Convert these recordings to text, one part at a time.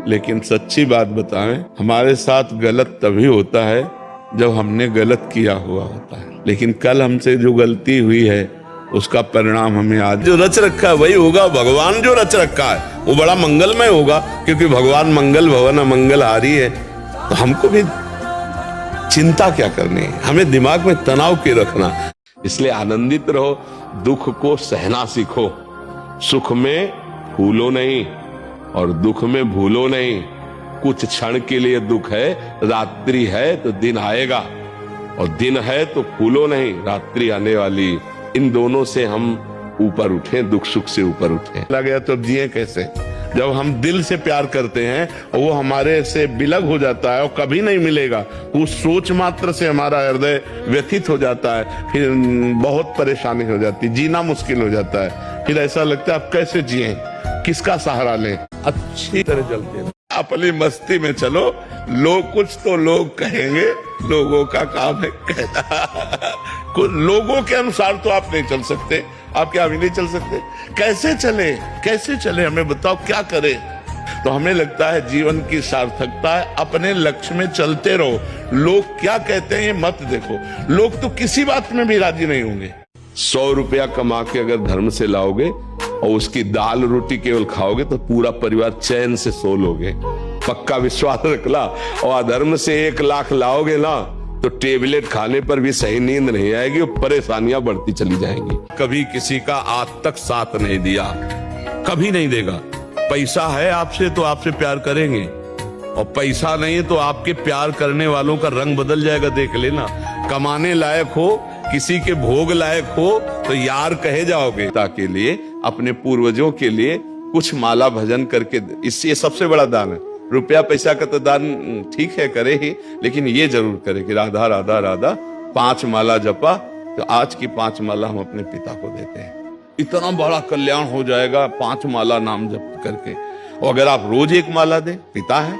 लेकिन सच्ची बात बताएं, हमारे साथ गलत तभी होता है जब हमने गलत किया हुआ होता है। लेकिन कल हमसे जो गलती हुई है उसका परिणाम हमें आज जो रच रखा है वही होगा। भगवान जो रच रखा है वो बड़ा मंगलमय होगा, क्योंकि भगवान मंगल भवन मंगलहारी है। तो हमको भी चिंता क्या करनी है, हमें दिमाग में तनाव क्यों रखना। इसलिए आनंदित रहो, दुख को सहना सीखो। सुख में फूलो नहीं और दुख में भूलो नहीं। कुछ क्षण के लिए दुख है, रात्रि है तो दिन आएगा, और दिन है तो फूलो नहीं, रात्रि आने वाली। इन दोनों से हम ऊपर उठें, दुख सुख से ऊपर उठें। लग गया तो जिए कैसे? जब हम दिल से प्यार करते हैं और वो हमारे से बिलग हो जाता है और कभी नहीं मिलेगा, उस सोच मात्र से हमारा हृदय व्यथित हो जाता है, फिर बहुत परेशानी हो जाती, जीना मुश्किल हो जाता है। फिर ऐसा लगता है अब कैसे जिए, किसका सहारा लें। अच्छी तरह चलते हैं, अपनी मस्ती में चलो। लोग कुछ तो लोग कहेंगे, लोगों का काम है कहना। कुछ लोगों के अनुसार तो आप नहीं चल सकते, आप क्या अभी नहीं चल सकते? कैसे चले, कैसे चले, हमें बताओ क्या करें? तो हमें लगता है जीवन की सार्थकता है अपने लक्ष्य में चलते रहो। लोग क्या कहते हैं ये मत देखो। लोग तो किसी बात में भी राजी नहीं होंगे। 100 रुपया कमा के अगर धर्म से लाओगे और उसकी दाल रोटी केवल खाओगे तो पूरा परिवार चैन से सो लोगे। पक्का विश्वास रखला। और अधर्म से 1 लाख लाओगे ना तो टेबलेट खाने पर भी सही नींद नहीं आएगी और परेशानियां बढ़ती चली जाएंगी। कभी किसी का आज तक साथ नहीं दिया, कभी नहीं देगा। पैसा है आपसे तो आपसे प्यार करेंगे, और पैसा नहीं है तो आपके प्यार करने वालों का रंग बदल जाएगा, देख लेना। कमाने लायक हो, किसी के भोग लायक हो तो यार कहे जाओगे। के लिए, अपने पूर्वजों के लिए कुछ माला भजन करके, इससे सबसे बड़ा दान है। रुपया पैसा का तो दान ठीक है करे ही, लेकिन ये जरूर करे कि राधा राधा राधा 5 माला जपा, तो आज की 5 माला हम अपने पिता को देते हैं। इतना बड़ा कल्याण हो जाएगा 5 माला नाम जप करके। और अगर आप रोज 1 माला दें, पिता है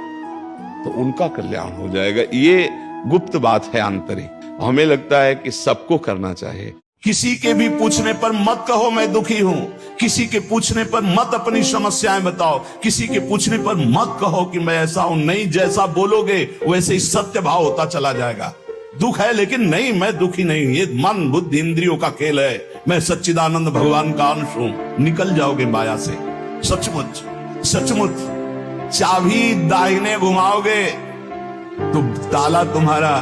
तो उनका कल्याण हो जाएगा। ये गुप्त बात है आंतरिक। हमें लगता है कि सबको करना चाहिए। किसी के भी पूछने पर मत कहो मैं दुखी हूं, किसी के पूछने पर मत अपनी समस्याएं बताओ, किसी के पूछने पर मत कहो कि मैं ऐसा हूं। नहीं, जैसा बोलोगे वैसे ही सत्य भाव होता चला जाएगा। दुख है लेकिन नहीं, मैं दुखी नहीं, ये मन बुद्धि इंद्रियों का खेल है, मैं सच्चिदानंद भगवान का अंश हूं। निकल जाओगे माया से। सचमुच सचमुच चाबी दाहिने घुमाओगे तो ताला तुम्हारा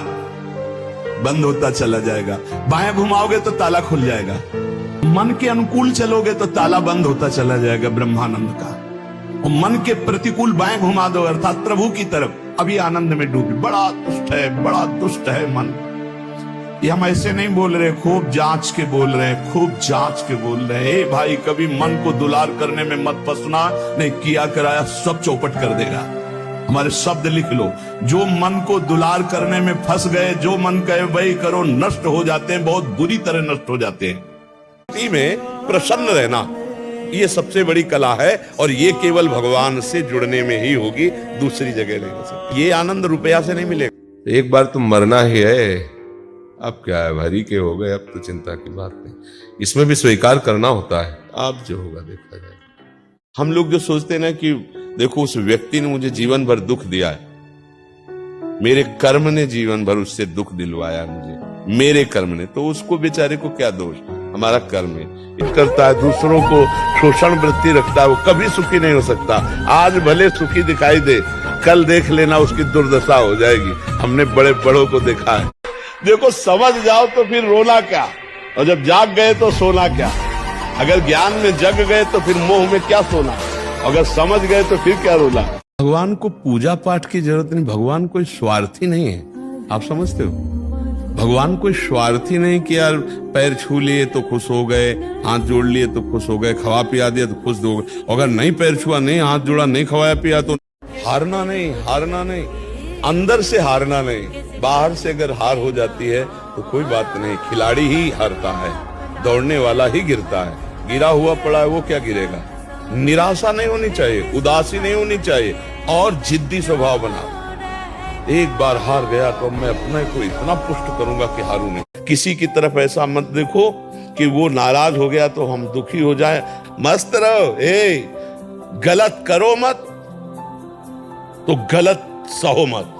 बंद होता चला जाएगा, बाएं घुमाओगे तो ताला खुल जाएगा। मन के अनुकूल चलोगे तो ताला बंद होता चला जाएगा ब्रह्मानंद का। और मन के प्रतिकूल बाएं घुमा दो, अर्थात प्रभु की तरफ, अभी आनंद में डूबी। बड़ा दुष्ट है, बड़ा दुष्ट है मन। ये हम ऐसे नहीं बोल रहे, खूब जांच के बोल रहे हैं, खूब जांच के बोल रहे हैं। भाई कभी मन को दुलार करने में मत फंसना, नहीं किया कराया सब चौपट कर देगा। हमारे शब्द लिख लो, जो मन को दुलार करने में फंस गए, जो मन कहे वही करो, नष्ट हो जाते हैं, बहुत बुरी तरह नष्ट हो जाते हैं। में प्रसन्न रहना ये सबसे बड़ी कला है, और ये केवल भगवान से जुड़ने में ही होगी, दूसरी जगह नहीं हो सकती। ये आनंद रुपया से नहीं मिलेगा। एक बार तो मरना ही है, अब क्या है, भरी के हो गए, अब तो चिंता की बात नहीं। इसमें भी स्वीकार करना होता है, अब जो होगा देखा जाएगा। हम लोग जो सोचते हैं ना कि देखो उस व्यक्ति ने मुझे जीवन भर दुख दिया है, मेरे कर्म ने जीवन भर उससे दुख दिलवाया मुझे, मेरे कर्म ने, तो उसको बेचारे को क्या दोष, हमारा कर्म है। करता है, दूसरों को शोषण वृत्ति रखता है, वो कभी सुखी नहीं हो सकता। आज भले सुखी दिखाई दे, कल देख लेना उसकी दुर्दशा हो जाएगी। हमने बड़े बड़ों को देखा है। देखो समझ जाओ तो फिर रोना क्या, और जब जाग गए तो सोना क्या। अगर ज्ञान में जग गए तो फिर मोह में क्या सोना, अगर समझ गए तो फिर क्या रोना। भगवान को पूजा पाठ की जरूरत नहीं, भगवान कोई स्वार्थी नहीं है, आप समझते हो। भगवान कोई स्वार्थी नहीं कि यार पैर छू लिए तो खुश हो गए, हाथ जोड़ लिए तो खुश हो गए, खवा पिया दिया तो खुश हो गए। अगर नहीं पैर छुआ, नहीं हाथ जोड़ा, नहीं खवाया पिया तो हारना नहीं, हारना नहीं, अंदर से हारना नहीं। बाहर से अगर हार हो जाती है तो कोई बात नहीं, खिलाड़ी ही हारता है, दौड़ने वाला ही गिरता है। गिरा हुआ पड़ा है वो क्या गिरेगा। निराशा नहीं होनी चाहिए, उदासी नहीं होनी चाहिए, और जिद्दी स्वभाव बना। एक बार हार गया तो मैं अपने को इतना पुष्ट करूंगा कि हारू नहीं। किसी की तरफ ऐसा मत देखो कि वो नाराज हो गया तो हम दुखी हो जाए। मस्त रहो, गलत करो मत, तो गलत सहो मत,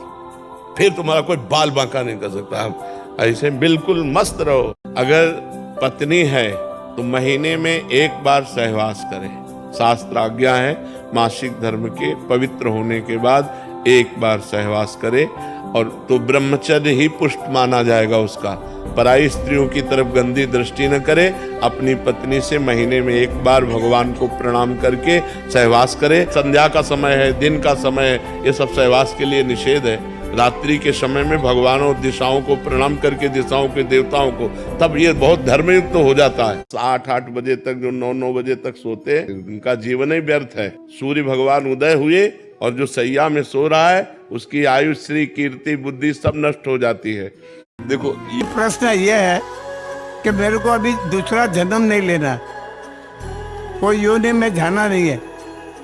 फिर तुम्हारा कोई बाल बांका नहीं कर सकता। हम ऐसे बिल्कुल मस्त रहो। अगर पत्नी है तो महीने में एक बार सहवास करे। शास्त्र आज्ञा है मासिक धर्म के पवित्र होने के बाद एक बार सहवास करे, और तो ब्रह्मचर्य ही पुष्ट माना जाएगा उसका। पराई स्त्रियों की तरफ गंदी दृष्टि न करे। अपनी पत्नी से महीने में एक बार भगवान को प्रणाम करके सहवास करे। संध्या का समय है, दिन का समय है, ये सब सहवास के लिए निषेध है। रात्रि के समय में भगवान और दिशाओं को प्रणाम करके, दिशाओं के देवताओं को, तब ये बहुत धर्मयुक्त हो जाता है। 8-8 बजे तक जो 9-9 बजे तक सोते हैं, उनका जीवन ही व्यर्थ है। सूर्य भगवान उदय हुए और जो सैया में सो रहा है उसकी आयु, श्री, कीर्ति, बुद्धि सब नष्ट हो जाती है। देखो ये प्रश्न ये है कि मेरे को अभी दूसरा जन्म नहीं लेना, कोई योनि में जाना नहीं है।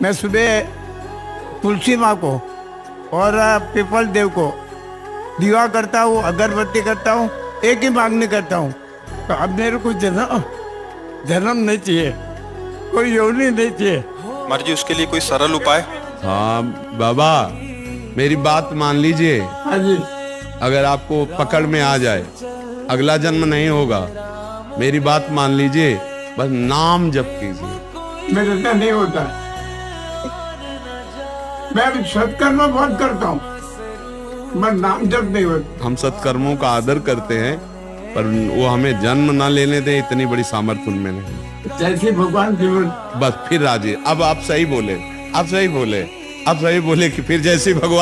मैं सुबह तुलसी माँ को और पीपल देव को दीवा करता हूँ, अगरबत्ती करता हूँ, एक ही मांगनी करता हूँ। तो अब मेरे को जन्म नहीं चाहिए, कोई योनि नहीं चाहिए। महाराज जी उसके लिए कोई सरल उपाय? हाँ बाबा, मेरी बात मान लीजिए। हाँ जी। अगर आपको पकड़ में आ जाए, अगला जन्म नहीं होगा, मेरी बात मान लीजिए, बस नाम जप कीजिए। मेरे से नहीं होता। मैं सत्कर्म बहुत करता हूँ, मैं नाम जप नहीं होता। हम सत्कर्मों का आदर करते हैं, पर वो हमें जन्म ना लेने दें, इतनी बड़ी सामर्थ्य उनमें नहीं। जैसे भगवान जीवन। बस फिर राजी। अब आप सही बोले, आप सही बोले, आप सही बोले कि फिर जैसे भगवान